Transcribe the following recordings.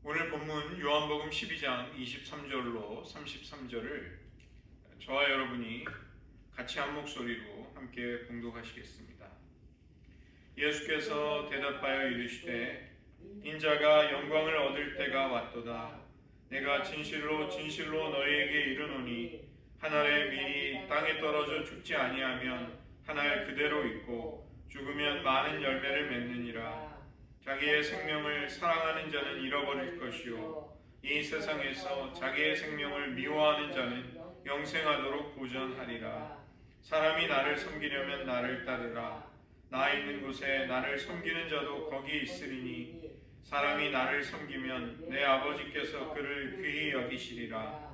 오늘 본문 요한복음 12장 23절로 33절을 저와 여러분이 같이 한 목소리로 함께 봉독하시겠습니다. 예수께서 대답하여 이르시되 인자가 영광을 얻을 때가 왔도다. 내가 진실로 진실로 너희에게 이르노니 한 알의 밀이 땅에 떨어져 죽지 아니하면 한 알 그대로 있고 죽으면 많은 열매를 맺느니라. 자기의 생명을 사랑하는 자는 잃어버릴 것이요 이 세상에서 자기의 생명을 미워하는 자는 영생하도록 보전하리라. 사람이 나를 섬기려면 나를 따르라. 나 있는 곳에 나를 섬기는 자도 거기 있으리니 사람이 나를 섬기면 내 아버지께서 그를 귀히 여기시리라.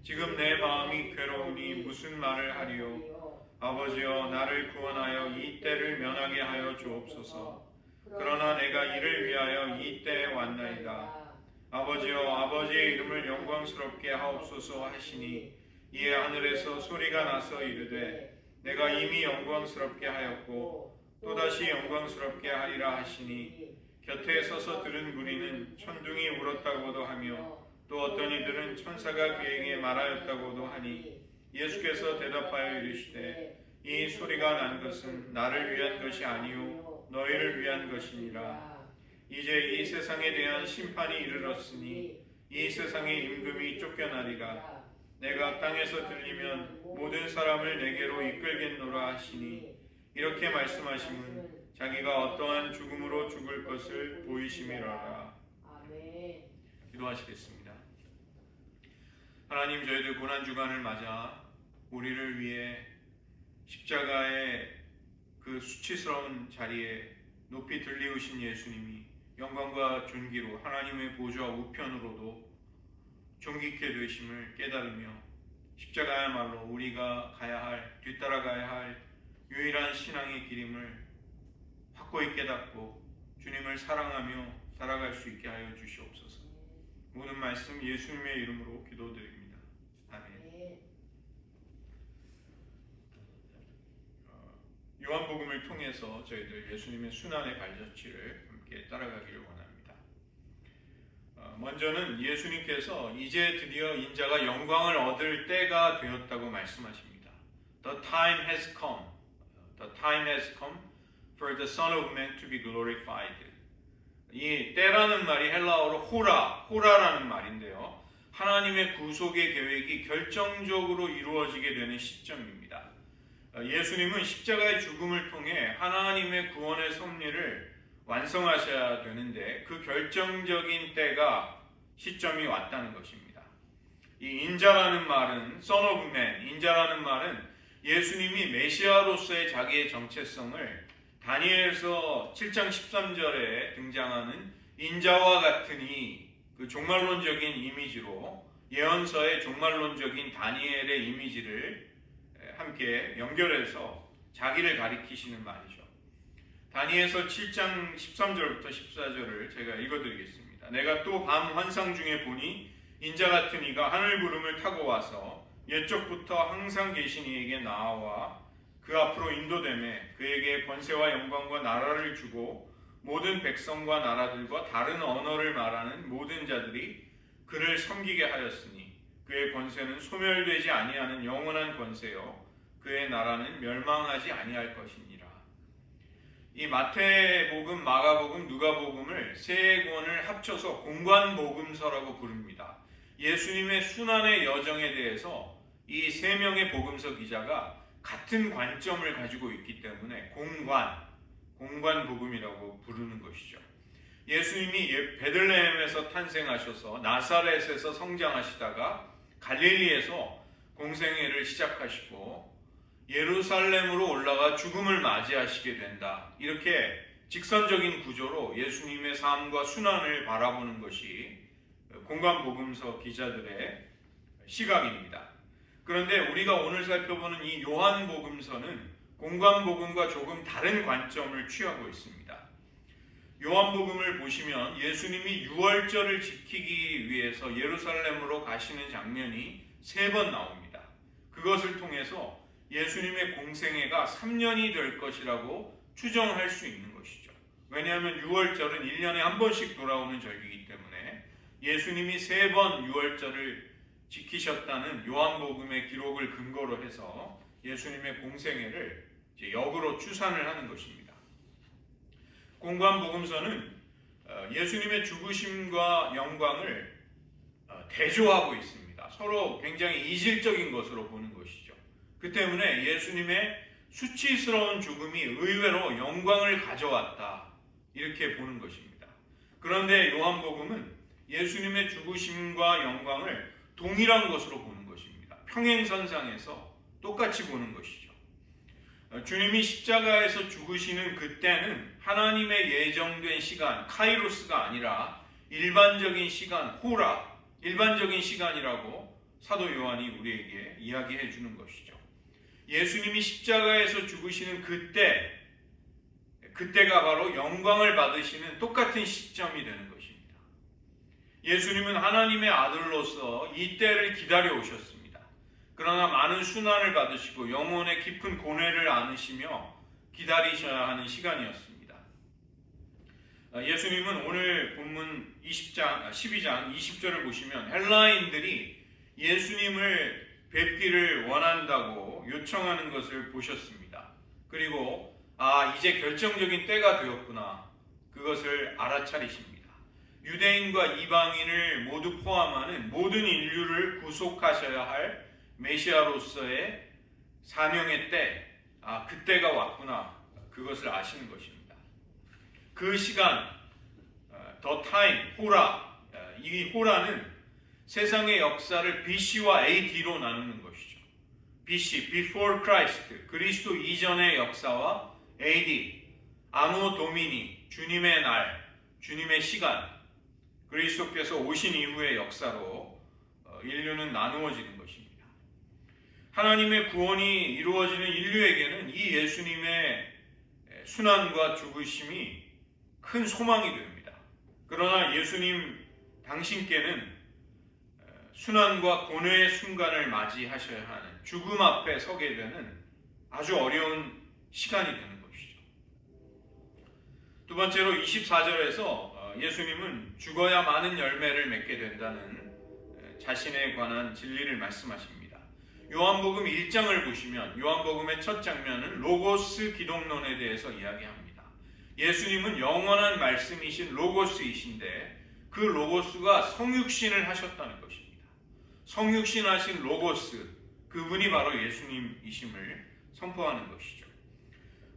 지금 내 마음이 괴로우니 무슨 말을 하리요. 아버지여 나를 구원하여 이 때를 면하게 하여 주옵소서. 그러나 내가 이를 위하여 이 때에 왔나이다. 아버지여 아버지의 이름을 영광스럽게 하옵소서 하시니 이에 하늘에서 소리가 나서 이르되 내가 이미 영광스럽게 하였고 또다시 영광스럽게 하리라 하시니 곁에 서서 들은 무리는 천둥이 울었다고도 하며 또 어떤 이들은 천사가 그에게 말하였다고도 하니 예수께서 대답하여 이르시되 이 소리가 난 것은 나를 위한 것이 아니요 너희를 위한 것이니라. 이제 이 세상에 대한 심판이 이르렀으니 이 세상의 임금이 쫓겨나리라. 내가 땅에서 들리면 모든 사람을 내게로 이끌겠노라 하시니 이렇게 말씀하심은 자기가 어떠한 죽음으로 죽을 것을 보이심이로라. 아멘. 기도하시겠습니다. 하나님, 저희들 고난주간을 맞아 우리를 위해 십자가의 그 수치스러운 자리에 높이 들리우신 예수님이 영광과 존귀로 하나님의 보좌 우편으로도 존귀케 되심을 깨달으며 십자가야말로 우리가 가야 할, 뒤따라가야 할 유일한 신앙의 길임을 확고히 깨닫고 주님을 사랑하며 살아갈 수 있게 하여 주시옵소서. 모든 말씀 예수님의 이름으로 기도드립니다. 아멘. 요한복음을 통해서 저희들 예수님의 순환의 발자취를 함께 따라가기를 원합니다. 먼저는 예수님께서 이제 드디어 인자가 영광을 얻을 때가 되었다고 말씀하십니다. The time has come. The time has come for the Son of Man to be glorified. 이 때라는 말이 헬라어로 호라라는 말인데요. 하나님의 구속의 계획이 결정적으로 이루어지게 되는 시점입니다. 예수님은 십자가의 죽음을 통해 하나님의 구원의 섭리를 완성하셔야 되는데 그 결정적인 때가 시점이 왔다는 것입니다. 이 인자라는 말은 Son of Man, 인자라는 말은 예수님이 메시아로서의 자기의 정체성을 다니엘서 7장 13절에 등장하는 인자와 같으니 그 종말론적인 이미지로 예언서의 종말론적인 다니엘의 이미지를 함께 연결해서 자기를 가리키시는 말이죠. 다니엘서 7장 13절부터 14절을 제가 읽어드리겠습니다. 내가 또 밤 환상 중에 보니 인자 같은 이가 하늘 구름을 타고 와서 옛적부터 항상 계신 이에게 나아와 그 앞으로 인도되매 그에게 권세와 영광과 나라를 주고 모든 백성과 나라들과 다른 언어를 말하는 모든 자들이 그를 섬기게 하였으니 그의 권세는 소멸되지 아니하는 영원한 권세요 그의 나라는 멸망하지 아니할 것이니라. 이 마태복음, 마가복음, 누가복음을 세 권을 합쳐서 공관복음서라고 부릅니다. 예수님의 순환의 여정에 대해서 이 세 명의 복음서 기자가 같은 관점을 가지고 있기 때문에 공관복음이라고 부르는 것이죠. 예수님이 베들레헴에서 탄생하셔서 나사렛에서 성장하시다가 갈릴리에서 공생애를 시작하시고 예루살렘으로 올라가 죽음을 맞이하시게 된다. 이렇게 직선적인 구조로 예수님의 삶과 순환을 바라보는 것이 공관복음서 기자들의 시각입니다. 그런데 우리가 오늘 살펴보는 이 요한복음서는 공관복음과 조금 다른 관점을 취하고 있습니다. 요한복음을 보시면 예수님이 유월절을 지키기 위해서 예루살렘으로 가시는 장면이 3번 나옵니다. 그것을 통해서 예수님의 공생애가 3년이 될 것이라고 추정할 수 있는 것이죠. 왜냐하면 유월절은 1년에 한 번씩 돌아오는 절기이기 때문에 예수님이 3번 유월절을 지키셨다는 요한복음의 기록을 근거로 해서 예수님의 공생애를 이제 역으로 추산을 하는 것입니다. 공관복음서는 예수님의 죽으심과 영광을 대조하고 있습니다. 서로 굉장히 이질적인 것으로 보는 것이죠. 그 때문에 예수님의 수치스러운 죽음이 의외로 영광을 가져왔다, 이렇게 보는 것입니다. 그런데 요한복음은 예수님의 죽으심과 영광을 동일한 것으로 보는 것입니다. 평행선상에서 똑같이 보는 것이죠. 주님이 십자가에서 죽으시는 그때는 하나님의 예정된 시간, 카이로스가 아니라 일반적인 시간, 호라, 일반적인 시간이라고 사도 요한이 우리에게 이야기해 주는 것이죠. 예수님이 십자가에서 죽으시는 그때가 바로 영광을 받으시는 똑같은 시점이 되는 것입니다. 예수님은 하나님의 아들로서 이 때를 기다려 오셨습니다. 그러나 많은 순환을 받으시고 영혼의 깊은 고뇌를 안으시며 기다리셔야 하는 시간이었습니다. 예수님은 오늘 본문 12장 20절을 보시면 헬라인들이 예수님을 뵙기를 원한다고 요청하는 것을 보셨습니다. 그리고 이제 결정적인 때가 되었구나, 그것을 알아차리십니다. 유대인과 이방인을 모두 포함하는 모든 인류를 구속하셔야 할 메시아로서의 사명의 때, 그때가 왔구나, 그것을 아시는 것입니다. 그 시간, the time, 호라, 이 호라는 세상의 역사를 BC와 AD로 나누는 것이죠. BC, before Christ, 그리스도 이전의 역사와 AD, 아노 도미니, 주님의 날, 주님의 시간, 그리스도께서 오신 이후의 역사로 인류는 나누어지는 것입니다. 하나님의 구원이 이루어지는 인류에게는 이 예수님의 순환과 죽으심이 큰 소망이 됩니다. 그러나 예수님 당신께는 순환과 고뇌의 순간을 맞이하셔야 하는, 죽음 앞에 서게 되는 아주 어려운 시간이 되는 것이죠. 두 번째로 24절에서 예수님은 죽어야 많은 열매를 맺게 된다는 자신에 관한 진리를 말씀하십니다. 요한복음 1장을 보시면 요한복음의 첫 장면은 로고스 기독론에 대해서 이야기합니다. 예수님은 영원한 말씀이신 로고스이신데 그 로고스가 성육신을 하셨다는 것입니다. 성육신하신 로고스, 그분이 바로 예수님이심을 선포하는 것이죠.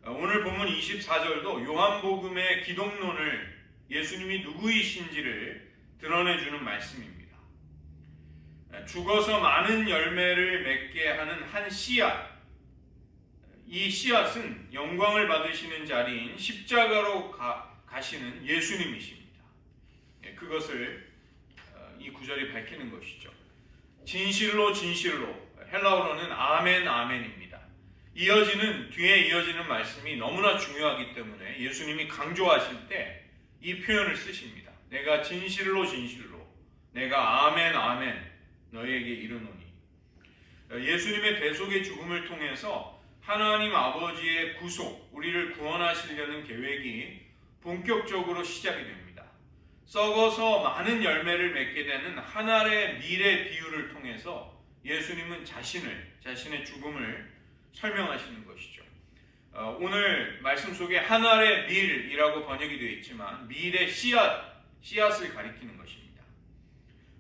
오늘 본문 24절도 요한복음의 기독론을, 예수님이 누구이신지를 드러내주는 말씀입니다. 죽어서 많은 열매를 맺게 하는 한 씨앗, 이 씨앗은 영광을 받으시는 자리인 십자가로 가시는 예수님이십니다. 그것을 이 구절이 밝히는 것이죠. 진실로 진실로, 헬라어로는 아멘 아멘입니다. 뒤에 이어지는 말씀이 너무나 중요하기 때문에 예수님이 강조하실 때 이 표현을 쓰십니다. 내가 진실로 진실로, 내가 아멘 아멘 너희에게 이르노니. 예수님의 대속의 죽음을 통해서 하나님 아버지의 구속, 우리를 구원하시려는 계획이 본격적으로 시작이 됩니다. 썩어서 많은 열매를 맺게 되는 한 알의 밀의 비유를 통해서 예수님은 자신의 죽음을 설명하시는 것이죠. 오늘 말씀 속에 한 알의 밀이라고 번역이 되어 있지만 밀의 씨앗을 가리키는 것입니다.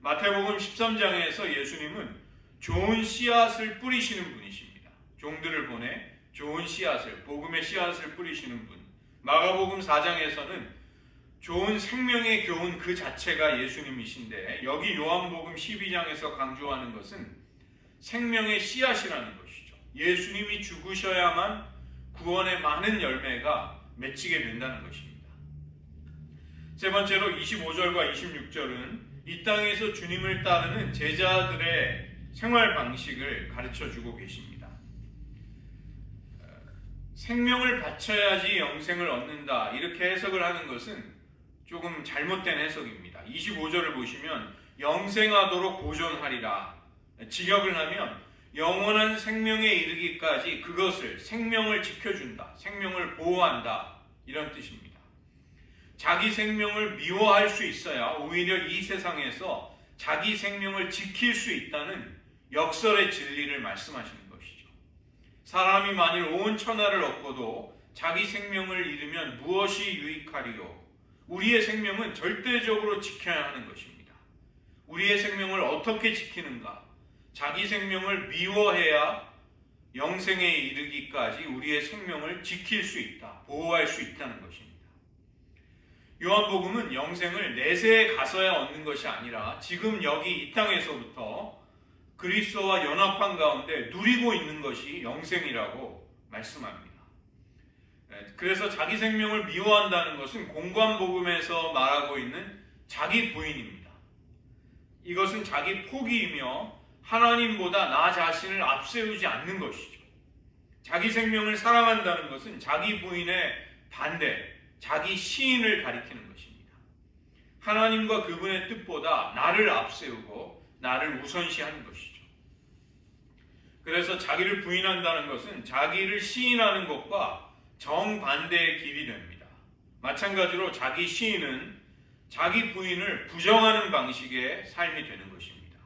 마태복음 13장에서 예수님은 좋은 씨앗을 뿌리시는 분이십니다. 종들을 보내 좋은 씨앗을, 복음의 씨앗을 뿌리시는 분. 마가복음 4장에서는 좋은 생명의 교훈 그 자체가 예수님이신데, 여기 요한복음 12장에서 강조하는 것은 생명의 씨앗이라는 것이죠. 예수님이 죽으셔야만 구원의 많은 열매가 맺히게 된다는 것입니다. 세 번째로 25절과 26절은 이 땅에서 주님을 따르는 제자들의 생활 방식을 가르쳐주고 계십니다. 생명을 바쳐야지 영생을 얻는다, 이렇게 해석을 하는 것은 조금 잘못된 해석입니다. 25절을 보시면 영생하도록 보존하리라, 직역을 하면 영원한 생명에 이르기까지 그것을, 생명을 지켜준다, 생명을 보호한다, 이런 뜻입니다. 자기 생명을 미워할 수 있어야 오히려 이 세상에서 자기 생명을 지킬 수 있다는 역설의 진리를 말씀하시는 것이죠. 사람이 만일 온 천하를 얻고도 자기 생명을 잃으면 무엇이 유익하리요? 우리의 생명은 절대적으로 지켜야 하는 것입니다. 우리의 생명을 어떻게 지키는가? 자기 생명을 미워해야 영생에 이르기까지 우리의 생명을 지킬 수 있다, 보호할 수 있다는 것입니다. 요한복음은 영생을 내세에 가서야 얻는 것이 아니라 지금 여기 이 땅에서부터 그리스도와 연합한 가운데 누리고 있는 것이 영생이라고 말씀합니다. 그래서 자기 생명을 미워한다는 것은 공관복음에서 말하고 있는 자기 부인입니다. 이것은 자기 포기이며 하나님보다 나 자신을 앞세우지 않는 것이죠. 자기 생명을 사랑한다는 것은 자기 부인의 반대, 자기 시인을 가리키는 것입니다. 하나님과 그분의 뜻보다 나를 앞세우고 나를 우선시하는 것이죠. 그래서 자기를 부인한다는 것은 자기를 시인하는 것과 정반대의 길이 됩니다. 마찬가지로 자기 시인은 자기 부인을 부정하는 방식의 삶이 되는 것입니다.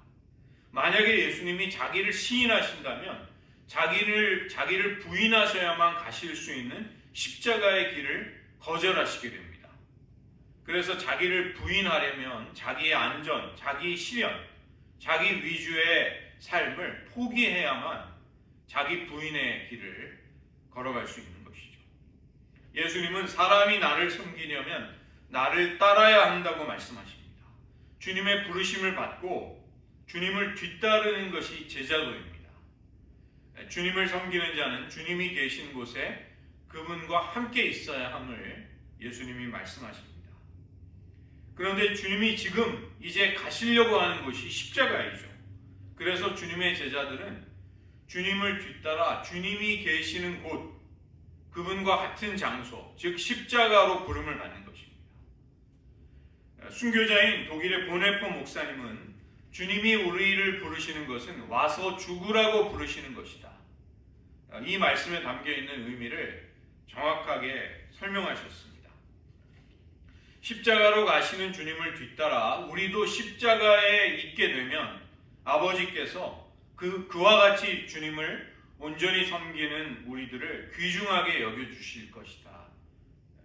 만약에 예수님이 자기를 시인하신다면 자기를 부인하셔야만 가실 수 있는 십자가의 길을 거절하시게 됩니다. 그래서 자기를 부인하려면 자기의 안전, 자기 실현, 자기 위주의 삶을 포기해야만 자기 부인의 길을 걸어갈 수 있는 것이죠. 예수님은 사람이 나를 섬기려면 나를 따라야 한다고 말씀하십니다. 주님의 부르심을 받고 주님을 뒤따르는 것이 제자도입니다. 주님을 섬기는 자는 주님이 계신 곳에 그분과 함께 있어야 함을 예수님이 말씀하십니다. 그런데 주님이 지금 이제 가시려고 하는 곳이 십자가이죠. 그래서 주님의 제자들은 주님을 뒤따라 주님이 계시는 곳, 그분과 같은 장소, 즉 십자가로 부름을 받는 것입니다. 순교자인 독일의 보네포 목사님은 주님이 우리를 부르시는 것은 와서 죽으라고 부르시는 것이다. 이 말씀에 담겨있는 의미를 정확하게 설명하셨습니다. 십자가로 가시는 주님을 뒤따라 우리도 십자가에 있게 되면 아버지께서 그와 같이 주님을 온전히 섬기는 우리들을 귀중하게 여겨주실 것이다.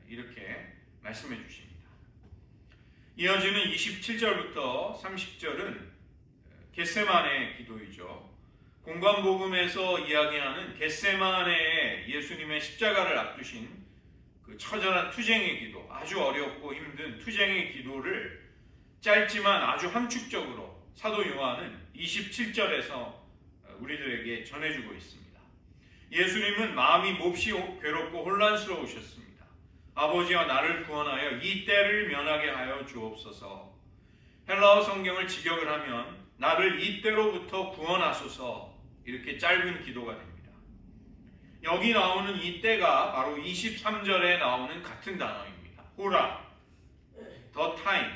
이렇게 말씀해 주십니다. 이어지는 27절부터 30절은 겟세마네 기도이죠. 공관복음에서 이야기하는 겟세마네에 예수님의 십자가를 앞두신 그 처절한 투쟁의 기도, 아주 어렵고 힘든 투쟁의 기도를 짧지만 아주 함축적으로 사도 요한은 27절에서 우리들에게 전해주고 있습니다. 예수님은 마음이 몹시 괴롭고 혼란스러우셨습니다. 아버지와 나를 구원하여 이 때를 면하게 하여 주옵소서. 헬라어 성경을 직역을 하면 나를 이 때로부터 구원하소서, 이렇게 짧은 기도가 됩니다. 여기 나오는 이 때가 바로 23절에 나오는 같은 단어입니다. 호라, the time,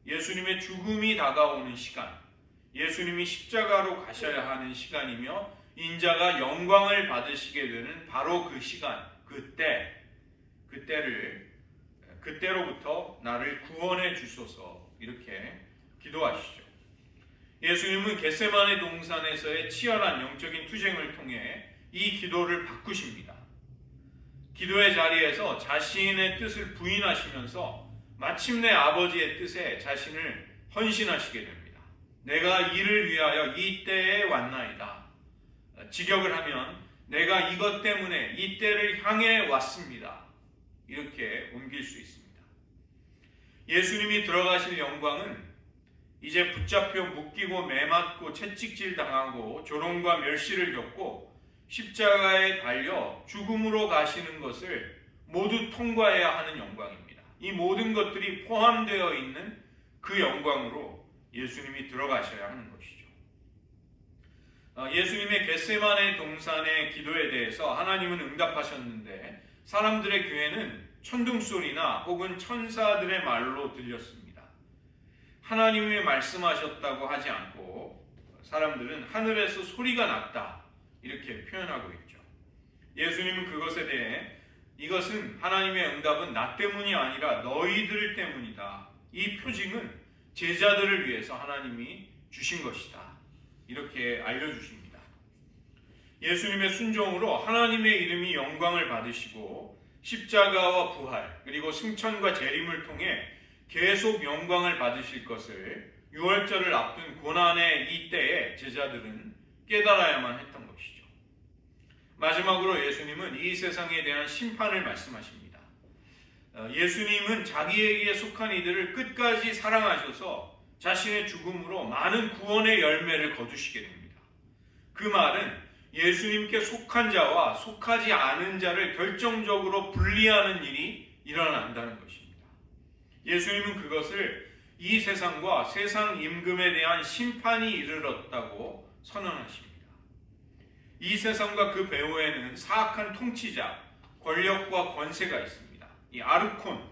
예수님의 죽음이 다가오는 시간, 예수님이 십자가로 가셔야 하는 시간이며 인자가 영광을 받으시게 되는 바로 그 시간, 그때로부터 나를 구원해 주소서, 이렇게 기도하시죠. 예수님은 겟세마네 동산에서의 치열한 영적인 투쟁을 통해 이 기도를 바꾸십니다. 기도의 자리에서 자신의 뜻을 부인하시면서 마침내 아버지의 뜻에 자신을 헌신하시게 됩니다. 내가 이를 위하여 이 때에 왔나이다. 직역을 하면 내가 이것 때문에 이 때를 향해 왔습니다. 이렇게 옮길 수 있습니다. 예수님이 들어가실 영광은 이제 붙잡혀 묶이고 매맞고 채찍질 당하고 조롱과 멸시를 겪고 십자가에 달려 죽음으로 가시는 것을 모두 통과해야 하는 영광입니다. 이 모든 것들이 포함되어 있는 그 영광으로 예수님이 들어가셔야 하는 것이죠. 예수님의 겟세마네 동산의 기도에 대해서 하나님은 응답하셨는데 사람들의 귀에는 천둥소리나 혹은 천사들의 말로 들렸습니다. 하나님이 말씀하셨다고 하지 않고 사람들은 하늘에서 소리가 났다, 이렇게 표현하고 있죠. 예수님은 그것에 대해 이것은 하나님의 응답은 나 때문이 아니라 너희들 때문이다. 이 표징은 제자들을 위해서 하나님이 주신 것이다. 이렇게 알려주십니다. 예수님의 순종으로 하나님의 이름이 영광을 받으시고 십자가와 부활 그리고 승천과 재림을 통해 계속 영광을 받으실 것을 유월절을 앞둔 고난의 이 때에 제자들은 깨달아야만 했던 것이죠. 마지막으로 예수님은 이 세상에 대한 심판을 말씀하십니다. 예수님은 자기에게 속한 이들을 끝까지 사랑하셔서 자신의 죽음으로 많은 구원의 열매를 거두시게 됩니다. 그 말은 예수님께 속한 자와 속하지 않은 자를 결정적으로 분리하는 일이 일어난다는 것입니다. 예수님은 그것을 이 세상과 세상 임금에 대한 심판이 이르렀다고 선언하십니다. 이 세상과 그 배후에는 사악한 통치자, 권력과 권세가 있습니다. 이 아르콘,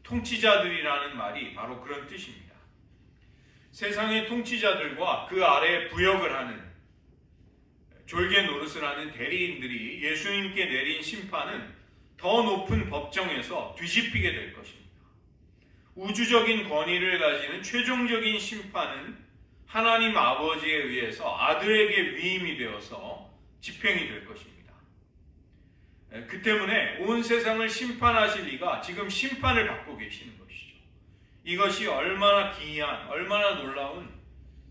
통치자들이라는 말이 바로 그런 뜻입니다. 세상의 통치자들과 그 아래에 부역을 하는 졸개 노릇을 하는 대리인들이 예수님께 내린 심판은 더 높은 법정에서 뒤집히게 될 것입니다. 우주적인 권위를 가지는 최종적인 심판은 하나님 아버지에 의해서 아들에게 위임이 되어서 집행이 될 것입니다. 그 때문에 온 세상을 심판하실 이가 지금 심판을 받고 계시는 것이죠. 이것이 얼마나 기이한, 얼마나 놀라운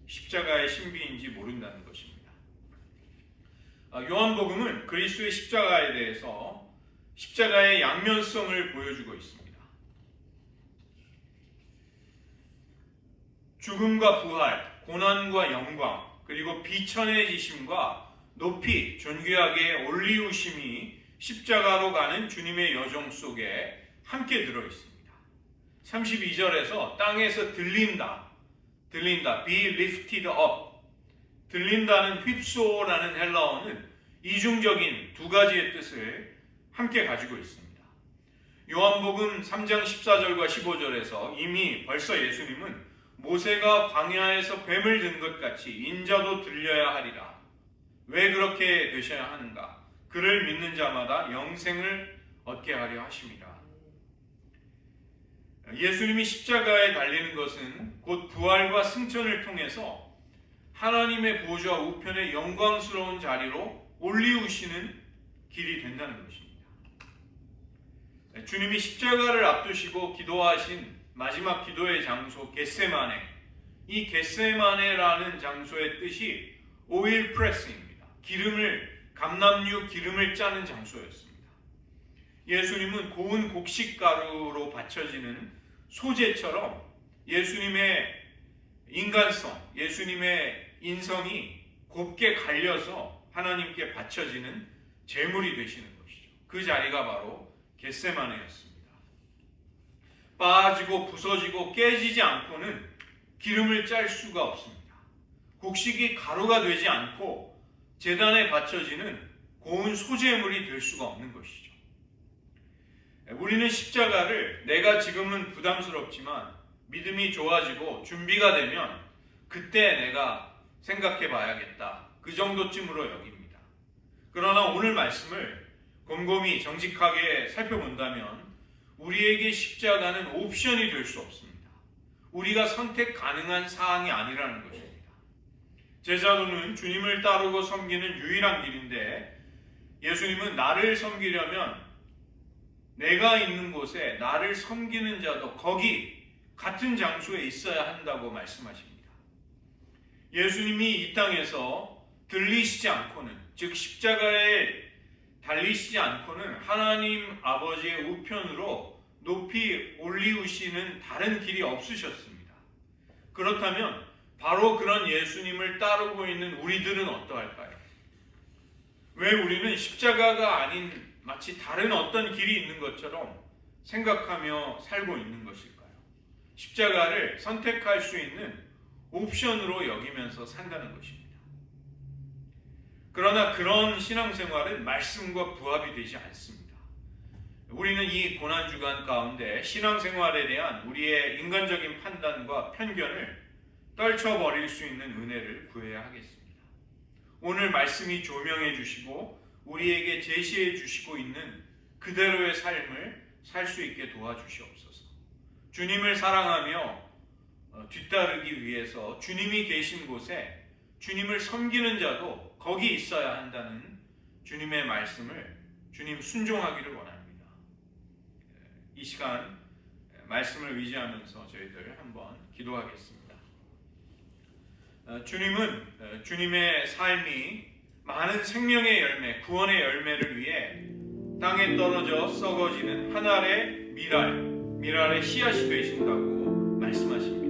십자가의 신비인지 모른다는 것입니다. 요한복음은 그리스도의 십자가에 대해서 십자가의 양면성을 보여주고 있습니다. 죽음과 부활, 고난과 영광, 그리고 비천해지심과 높이 존귀하게 올리우심이 십자가로 가는 주님의 여정 속에 함께 들어있습니다. 32절에서 땅에서 들린다, be lifted up, 들린다는 휩소라는 헬라어는 이중적인 두 가지의 뜻을 함께 가지고 있습니다. 요한복음 3장 14절과 15절에서 이미 벌써 예수님은 모세가 광야에서 뱀을 든 것 같이 인자도 들려야 하리라. 왜 그렇게 되셔야 하는가? 그를 믿는 자마다 영생을 얻게 하려 하심이라. 예수님이 십자가에 달리는 것은 곧 부활과 승천을 통해서 하나님의 보좌 우편의 영광스러운 자리로 올리우시는 길이 된다는 것입니다. 주님이 십자가를 앞두시고 기도하신 마지막 기도의 장소 겟세마네, 이 겟세마네라는 장소의 뜻이 오일 프레스입니다. 감람류 기름을 짜는 장소였습니다. 예수님은 고운 곡식가루로 받쳐지는 소재처럼 예수님의 인간성, 예수님의 인성이 곱게 갈려서 하나님께 바쳐지는 제물이 되시는 것이죠. 그 자리가 바로 겟세마네였습니다. 빠지고 부서지고 깨지지 않고는 기름을 짤 수가 없습니다. 곡식이 가루가 되지 않고 제단에 바쳐지는 고운 소재물이 될 수가 없는 것이죠. 우리는 십자가를 내가 지금은 부담스럽지만 믿음이 좋아지고 준비가 되면 그때 내가 생각해 봐야겠다. 그 정도쯤으로 여깁니다. 그러나 오늘 말씀을 곰곰이 정직하게 살펴본다면 우리에게 십자가는 옵션이 될 수 없습니다. 우리가 선택 가능한 사항이 아니라는 것입니다. 제자도는 주님을 따르고 섬기는 유일한 길인데 예수님은 나를 섬기려면 내가 있는 곳에 나를 섬기는 자도 거기 같은 장소에 있어야 한다고 말씀하십니다. 예수님이 이 땅에서 들리시지 않고는, 즉 십자가에 달리시지 않고는 하나님 아버지의 우편으로 높이 올리우시는 다른 길이 없으셨습니다. 그렇다면 바로 그런 예수님을 따르고 있는 우리들은 어떠할까요? 왜 우리는 십자가가 아닌 마치 다른 어떤 길이 있는 것처럼 생각하며 살고 있는 것일까요? 십자가를 선택할 수 있는 옵션으로 여기면서 산다는 것입니다. 그러나 그런 신앙생활은 말씀과 부합이 되지 않습니다. 우리는 이 고난주간 가운데 신앙생활에 대한 우리의 인간적인 판단과 편견을 떨쳐버릴 수 있는 은혜를 구해야 하겠습니다. 오늘 말씀이 조명해 주시고 우리에게 제시해 주시고 있는 그대로의 삶을 살 수 있게 도와주시옵소서. 주님을 사랑하며 뒤따르기 위해서 주님이 계신 곳에 주님을 섬기는 자도 거기 있어야 한다는 주님의 말씀을 주님 순종하기를 원합니다. 이 시간 말씀을 의지하면서 저희들 한번 기도하겠습니다. 주님은 주님의 삶이 많은 생명의 열매, 구원의 열매를 위해 땅에 떨어져 썩어지는 한 알의 밀알의 씨앗이 되신다고 말씀하십니다.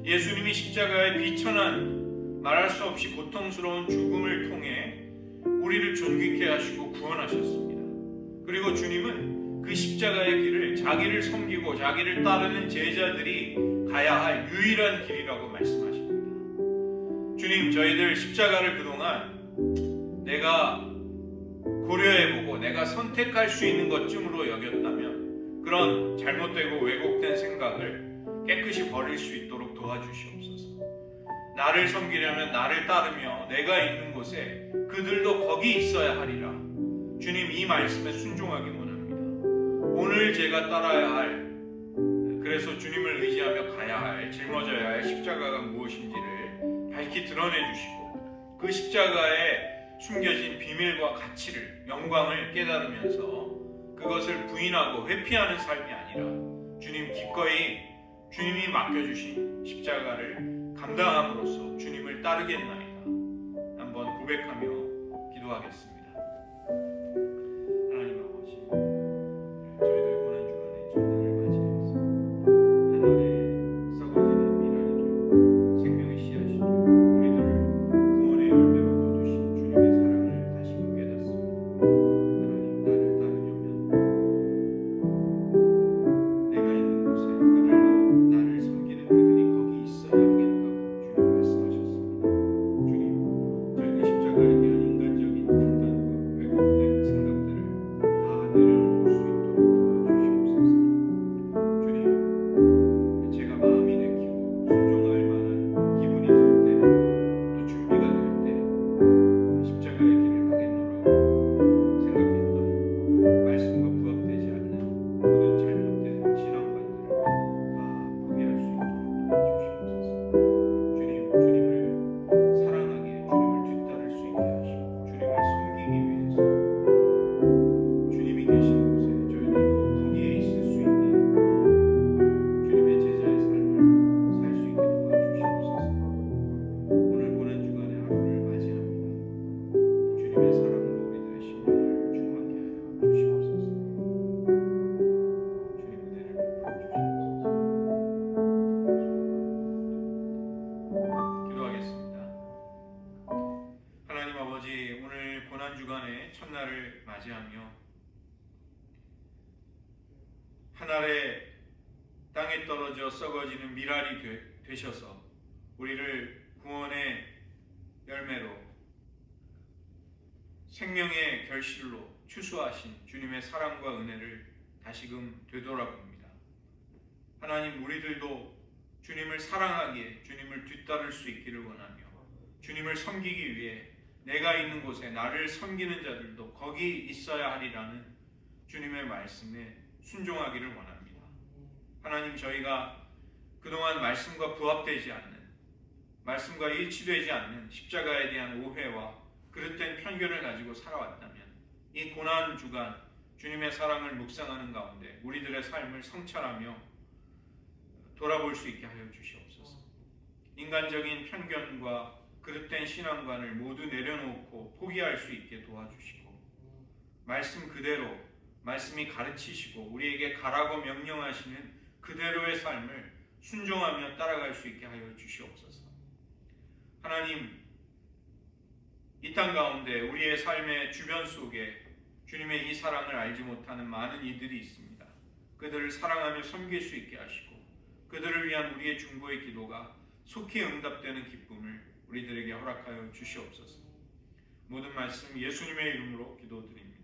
예수님이 십자가의 비천한 말할 수 없이 고통스러운 죽음을 통해 우리를 존귀케 하시고 구원하셨습니다. 그리고 주님은 그 십자가의 길을 자기를 섬기고 자기를 따르는 제자들이 가야 할 유일한 길이라고 말씀하십니다. 주님, 저희들 십자가를 그동안 내가 고려해보고 내가 선택할 수 있는 것쯤으로 여겼다면 그런 잘못되고 왜곡된 생각을 깨끗이 버릴 수 있도록 도와주시옵소서. 나를 섬기려면 나를 따르며 내가 있는 곳에 그들도 거기 있어야 하리라. 주님, 이 말씀에 순종하기 원합니다. 오늘 제가 따라야 할, 그래서 주님을 의지하며 가야 할, 짊어져야 할 십자가가 무엇인지를 밝히 드러내 주시고 그 십자가에 숨겨진 비밀과 가치를, 영광을 깨달으면서 그것을 부인하고 회피하는 삶이 아니라 주님 기꺼이 주님이 맡겨주신 십자가를 감당함으로써 주님을 따르겠나이다. 한번 고백하며 기도하겠습니다. 하나님 아버지, 저희들 고난주간에 첫날을 맞이해서 하늘에 썩어지는 미랄이 되어 생명의 씨앗이 되어 우리들을 구원의 열매로 거두신 주님의 사랑을 다시금 깨닫습니다. 하나님, 나를 따르려면 내가 있는 곳에 그들로 나를 섬기는 그들이 거기 있어야 하겠다고 주님 말씀하셨습니다. 주님, 저희가 십자가에 대한 인간적인 판단과 왜곡된 생각들을 다 내려놓을 수 있도록 도와주시옵소서. 주님, 제가 마음이 내키고 순종할 만한 기분이 들 때, 또 준비가 될 때 십자가의 길을 가겠노라고 생각했던 말씀과 부합되지 않는 모든 잘못된 신앙관들을 다 포기할 수 있도록 도와주시옵소서. 주님, 주님을 사랑하기에 주님을 뒤따를 수 있게 하시고 주님을 섬기기 위해서 주님이 계신 곳에 저희들도 거기에 있을 수 있는 주님의 제자의 삶을 살 수 있게 도와주시옵소서. 오늘 고난주간의 하루를 맞이합니다. 주님의 사랑으로 우리들의 심령을 충만케 하여 주시옵소서. 주님 은혜를 베풀어 주시옵소서. 기도하겠습니다. 하나님 아버지, 오늘 고난주간의 첫날을 맞이하며 하늘에 땅에 떨어져 썩어지는 밀알이 되셔서 우리를 구원의 열매로 생명의 결실로 추수하신 주님의 사랑과 은혜를 다시금 되돌아봅니다. 하나님, 우리들도 주님을 사랑하기에 주님을 뒤따를 수 있기를 원하며 주님을 섬기기 위해 내가 있는 곳에 나를 섬기는 자들도 거기 있어야 하리라는 주님의 말씀에 순종하기를 원합니다. 하나님, 저희가 그동안 말씀과 부합되지 않는, 말씀과 일치되지 않는 십자가에 대한 오해와 그릇된 편견을 가지고 살아왔다면 이 고난주간 주님의 사랑을 묵상하는 가운데 우리들의 삶을 성찰하며 돌아볼 수 있게 하여 주시옵소서. 인간적인 편견과 그릇된 신앙관을 모두 내려놓고 포기할 수 있게 도와주시고 말씀 그대로 말씀이 가르치시고 우리에게 가라고 명령하시는 그대로의 삶을 순종하며 따라갈 수 있게 하여 주시옵소서. 하나님, 이 땅 가운데 우리의 삶의 주변 속에 주님의 이 사랑을 알지 못하는 많은 이들이 있습니다. 그들을 사랑하며 섬길 수 있게 하시고 그들을 위한 우리의 중보의 기도가 속히 응답되는 기쁨을 우리들에게 허락하여 주시옵소서. 모든 말씀 예수님의 이름으로 기도드립니다.